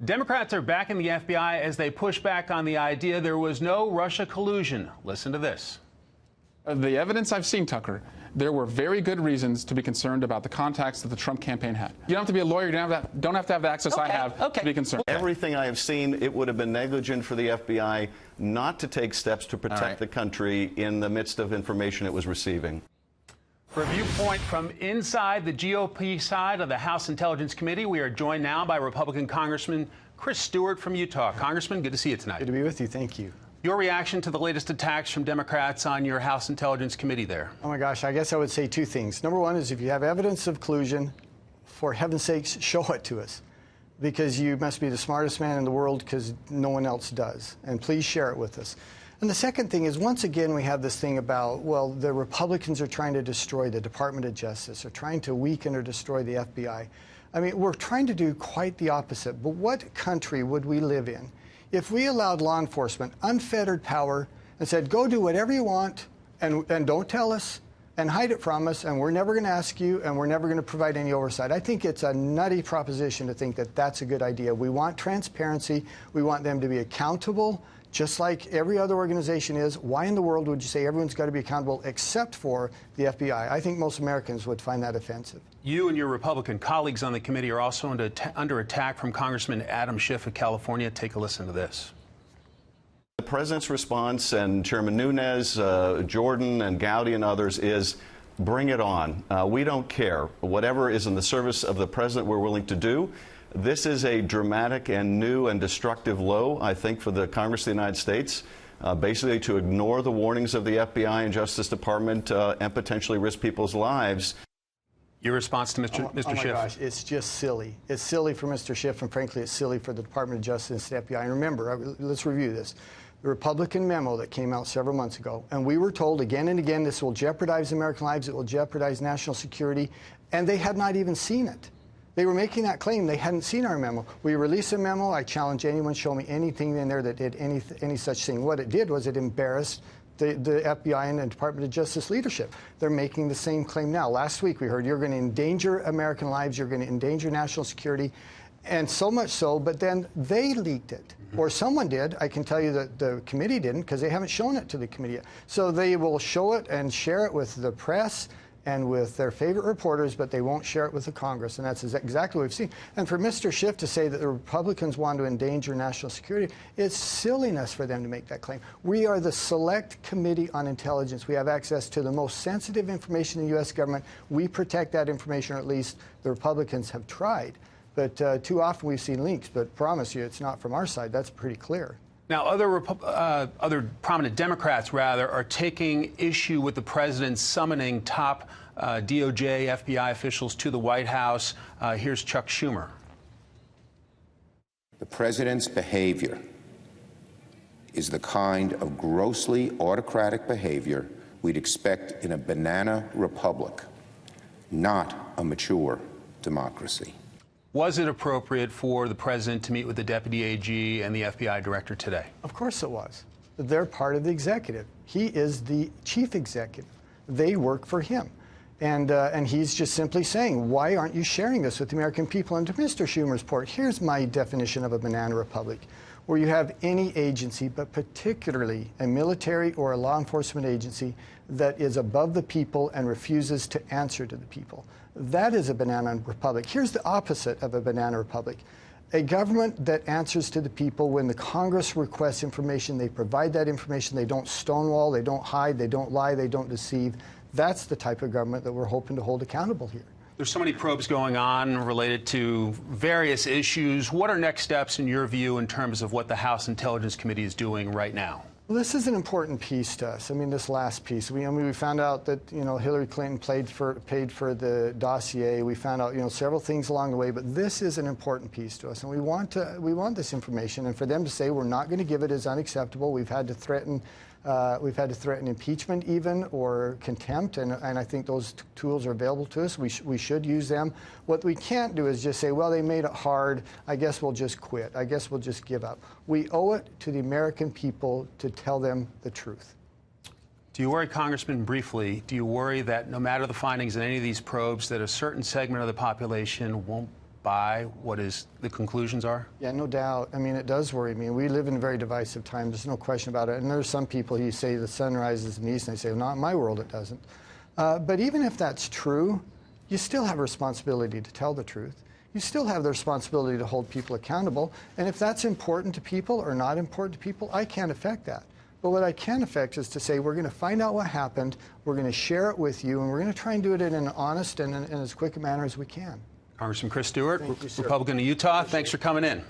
Democrats are backing the FBI as they push back on the idea there was no Russia collusion. Listen to this. The evidence I've seen, Tucker, there were very good reasons to be concerned about the contacts that the Trump campaign had. You don't have to be a lawyer. You don't have to have the access I have to be concerned. Everything I have seen, it would have been negligent for the FBI not to take steps to protect the country in the midst of information it was receiving. For a viewpoint from inside the GOP side of the House Intelligence Committee, we are joined now by Republican Congressman Stewart from Utah. Congressman, good to see you tonight. Good to be with you. Thank you. Your reaction to the latest attacks from Democrats on your House Intelligence Committee there? Oh, my gosh. I guess I would say two things. Number one is if you have evidence of collusion, for heaven's sakes, show it to us. Because you must be the smartest man in the world because no one else does. And please share it with us. And the second thing is, once again, we have this thing about, well, the Republicans are trying to destroy the Department of Justice, or trying to weaken or destroy the FBI. I mean, we're trying to do quite the opposite. But what country would we live in if we allowed law enforcement unfettered power and said, go do whatever you want and don't tell us and hide it from us, and we're never going to ask you, and we're never going to provide any oversight? I think it's a nutty proposition to think that that's a good idea. We want transparency. We want them to be accountable, just like every other organization is. Why in the world would you say everyone's got to be accountable except for the FBI? I think most Americans would find that offensive. You and your Republican colleagues on the committee are also under attack from Congressman Schiff of California. Take a listen to this. The president's response, and Chairman Nunes, Jordan, and Gowdy, and others, is bring it on. We don't care. Whatever is in the service of the president, we're willing to do. This is a dramatic and new and destructive low, I think, for the Congress of the United States, basically to ignore the warnings of the FBI and Justice Department and potentially risk people's lives. Your response to Mr. Oh my Schiff? Gosh, it's just silly. It's silly for Mr. Schiff, and frankly, it's silly for the Department of Justice and the FBI. And remember, let's review this. The Republican memo that came out several months ago, and we were told again and again this will jeopardize American lives, it will jeopardize national security, and they had not even seen it. They were making that claim. They hadn't seen our memo. We released a memo. I challenge anyone to show me anything in there that did any such thing. What it did was it embarrassed the FBI and the Department of Justice leadership. They're making the same claim now. Last week we heard you're going to endanger American lives, you're going to endanger national security, and so much so, but then they leaked it. Or someone did. I can tell you that the committee didn't, because they haven't shown it to the committee yet. So they will show it and share it with the press and with their favorite reporters, but they won't share it with the Congress. And that's exactly what we've seen. And for Mr. Schiff to say that the Republicans want to endanger national security, it's silliness for them to make that claim. We are the Select Committee on Intelligence. We have access to the most sensitive information in the U.S. government. We protect that information, or at least the Republicans have tried. But too often we've seen leaks, but promise you it's not from our side. That's pretty clear. Now, other prominent Democrats, rather, are taking issue with the president summoning top DOJ, FBI officials to the White House. Here's Chuck Schumer. The president's behavior is the kind of grossly autocratic behavior we'd expect in a banana republic, not a mature democracy. Was it appropriate for the president to meet with the deputy AG and the FBI director today? Of course it was. They're part of the executive. He is the chief executive. They work for him. And he's just simply saying, why aren't you sharing this with the American people? And to Mr. Schumer's point, here's my definition of a banana republic, where you have any agency, but particularly a military or a law enforcement agency that is above the people and refuses to answer to the people. That is a banana republic. Here's the opposite of a banana republic. A government that answers to the people. When the Congress requests information, they provide that information. They don't stonewall, they don't hide, they don't lie, they don't deceive. That's the type of government that we're hoping to hold accountable here. There's so many probes going on related to various issues. What are next steps, in your view, in terms of what the House Intelligence Committee is doing right now? Well, this is an important piece to us. I mean, this last piece. We found out that, Hillary Clinton paid for the dossier. We found out, several things along the way. But this is an important piece to us, and we want this information. And for them to say we're not going to give it is unacceptable. We've had to threaten impeachment even, or contempt, and I think those tools are available to us. We should use them. What we can't do is just say, well, they made it hard, I guess we'll just quit. I guess we'll just give up. We owe it to the American people to tell them the truth. Do you worry, Congressman, briefly, do you worry that no matter the findings in any of these probes, that a certain segment of the population won't by what the conclusions are? Yeah, no doubt. I mean, it does worry me. We live in very divisive times. There's no question about it. And there's some people, you say the sun rises in the east, and they say, well, not in my world, it doesn't. But even if that's true, you still have a responsibility to tell the truth. You still have the responsibility to hold people accountable. And if that's important to people or not important to people, I can't affect that. But what I can affect is to say, we're going to find out what happened, we're going to share it with you, and we're going to try and do it in an honest and in as quick a manner as we can. Congressman Chris Stewart, Thank you, sir. Republican of Utah, thanks for coming in.